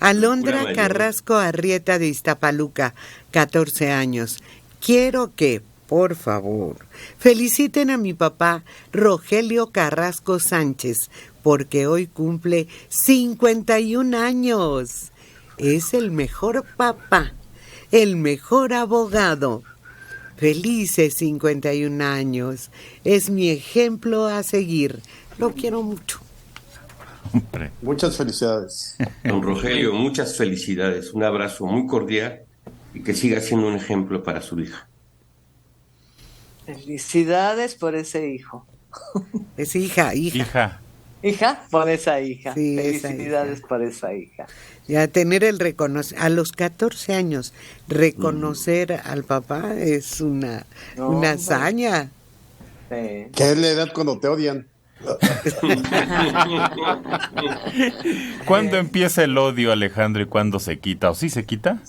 Alondra Carrasco Arrieta de Iztapaluca, 14 años. Quiero que, por favor, feliciten a mi papá Rogelio Carrasco Sánchez, porque hoy cumple 51 años. Es el mejor papá, el mejor abogado. Felices 51 años. Es mi ejemplo a seguir. Lo quiero mucho. Muchas felicidades. Don Rogelio, muchas felicidades. Un abrazo muy cordial y que siga siendo un ejemplo para su hija. Felicidades por ese hijo. Es hija. ¿Hija? Por esa hija. Sí, felicidades hija. por esa hija. Ya tener el a los 14 años, reconocer al papá es una hazaña. Sí. ¿Qué es la edad cuando te odian? ¿Cuándo empieza el odio, Alejandro, y cuándo se quita? ¿O sí se quita?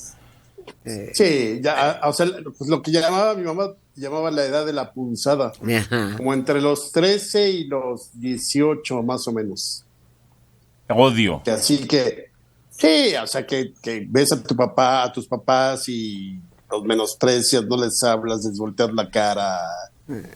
Sí, ya, o sea, pues lo que mi mamá llamaba la edad de la punzada. Ajá. Como entre los 13 y los 18 más o menos. Odio. Que así que, sí, o sea, que ves a tu papá, a tus papás y los menosprecias, no les hablas, les volteas la cara.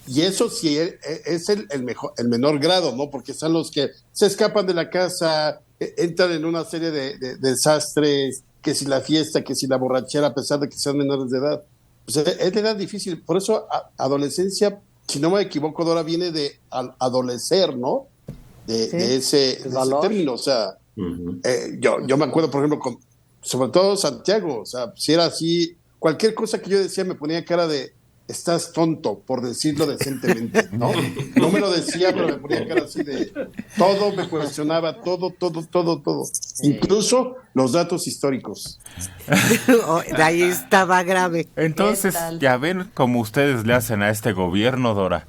Y eso sí es el menor grado, ¿no? Porque son los que se escapan de la casa, entran en una serie de desastres, que si la fiesta, que si la borrachera, a pesar de que sean menores de edad. Pues es de edad difícil. Por eso adolescencia, si no me equivoco, Dora, viene de adolecer, ¿no? De ese término. O sea, yo me acuerdo, por ejemplo, sobre todo Santiago, o sea, si era así, cualquier cosa que yo decía me ponía cara de estás tonto, por decirlo decentemente, ¿no? No me lo decía, pero me ponía cara así de todo, me cuestionaba, todo. Incluso los datos históricos. Ahí estaba grave. Entonces, ya ven cómo ustedes le hacen a este gobierno, Dora.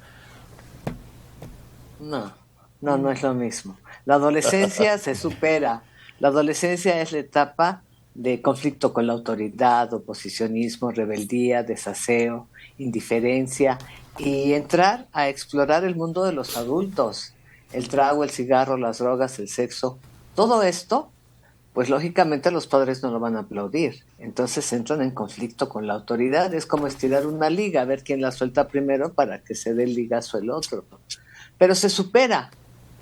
No es lo mismo. La adolescencia se supera. La adolescencia es la etapa de conflicto con la autoridad, oposicionismo, rebeldía, desaseo, indiferencia y entrar a explorar el mundo de los adultos. El trago, el cigarro, las drogas, el sexo, todo esto, pues lógicamente los padres no lo van a aplaudir. Entonces entran en conflicto con la autoridad. Es como estirar una liga, a ver quién la suelta primero para que se dé el ligazo el otro. Pero se supera.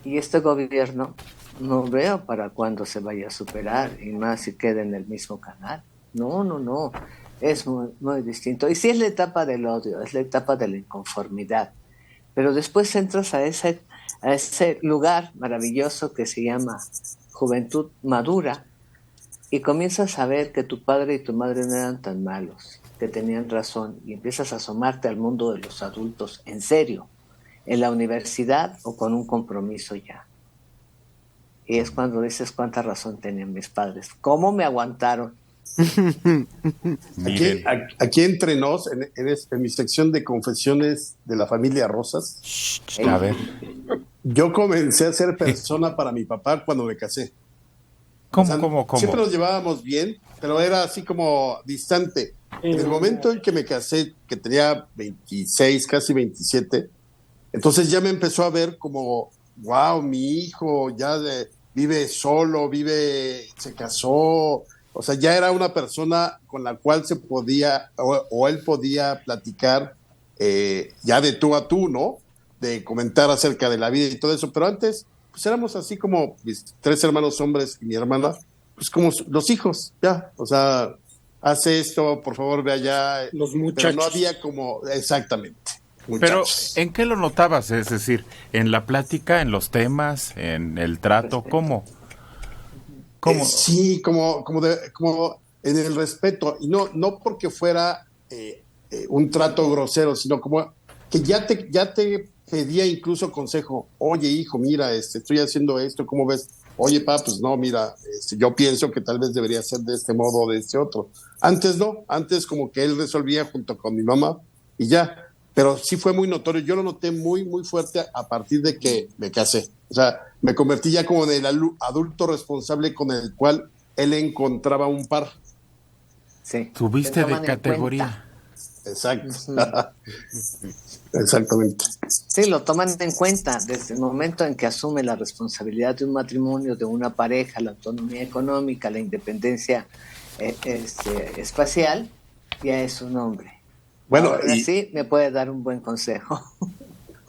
Y este gobierno no veo para cuándo se vaya a superar, y más si queda en el mismo canal. No. Es muy, muy distinto. Y sí es la etapa del odio, es la etapa de la inconformidad. Pero después entras a ese lugar maravilloso que se llama juventud madura y comienzas a ver que tu padre y tu madre no eran tan malos, que tenían razón, y empiezas a asomarte al mundo de los adultos en serio, en la universidad o con un compromiso ya. Y es cuando dices cuánta razón tenían mis padres. ¿Cómo me aguantaron? Aquí entre nos, en mi sección de confesiones de la familia Rosas, A ver. yo comencé a ser persona para mi papá cuando me casé. ¿Cómo? Siempre nos llevábamos bien, pero era así como distante. En el momento en que me casé, que tenía 26, casi 27, entonces ya me empezó a ver como, wow, mi hijo ya vive solo, se casó. O sea, ya era una persona con la cual se podía, o él podía platicar ya de tú a tú, ¿no? De comentar acerca de la vida y todo eso. Pero antes, pues éramos así como mis 3 hermanos hombres y mi hermana, pues como los hijos, ya. O sea, hace esto, por favor, ve allá. Los muchachos. Pero no había como, exactamente. Muchachos. Pero, ¿en qué lo notabas? Es decir, ¿en la plática, en los temas, en el trato? ¿Cómo? Sí, como en el respeto, y no porque fuera un trato grosero, sino como que ya te pedía incluso consejo. Oye, hijo, mira, estoy haciendo esto, ¿cómo ves? Oye, papá, pues no, mira, yo pienso que tal vez debería ser de este modo o de este otro. Antes no, antes como que él resolvía junto con mi mamá y ya. Pero sí fue muy notorio. Yo lo noté muy, muy fuerte a partir de que me casé. O sea, me convertí ya como en el adulto responsable con el cual él encontraba un par. Sí. Subiste de categoría. Exacto. Exactamente. Sí, lo toman en cuenta desde el momento en que asume la responsabilidad de un matrimonio, de una pareja, la autonomía económica, la independencia espacial, ya es un hombre. Bueno, ahora sí me puede dar un buen consejo.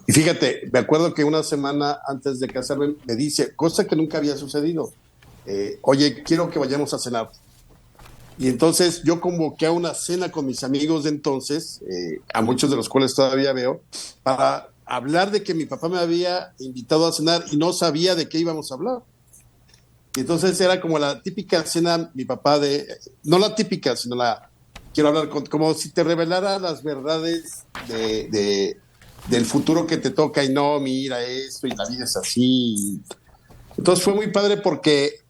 Y fíjate, me acuerdo que una semana antes de casarme me dice, cosa que nunca había sucedido, oye, quiero que vayamos a cenar. Y entonces yo convoqué a una cena con mis amigos de entonces, a muchos de los cuales todavía veo, para hablar de que mi papá me había invitado a cenar y no sabía de qué íbamos a hablar. Y entonces era como la típica cena, mi papá no la típica, sino quiero hablar como si te revelara las verdades del futuro que te toca y no, mira esto y la vida es así. Entonces fue muy padre porque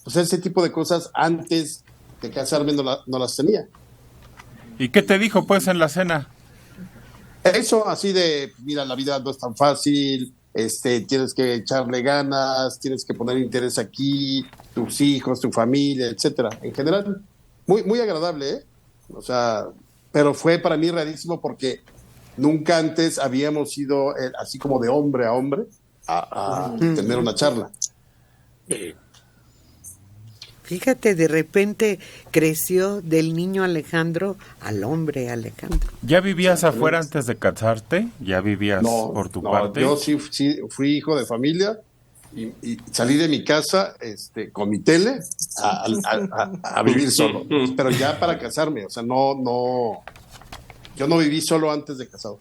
pues ese tipo de cosas antes de casarme no las tenía. ¿Y qué te dijo pues en la cena? Eso así de, mira, la vida no es tan fácil, tienes que echarle ganas, tienes que poner interés aquí, tus hijos, tu familia, etcétera. En general, muy, muy agradable, ¿eh? O sea, pero fue para mí rarísimo porque nunca antes habíamos ido así como de hombre a hombre a tener una charla. Fíjate, de repente creció del niño Alejandro al hombre Alejandro. ¿Ya vivías afuera antes de casarte? ¿Ya vivías por tu parte? Yo sí fui hijo de familia y salí de mi casa con mi tele a vivir solo. Pero ya para casarme, o sea, yo no viví solo antes de casado.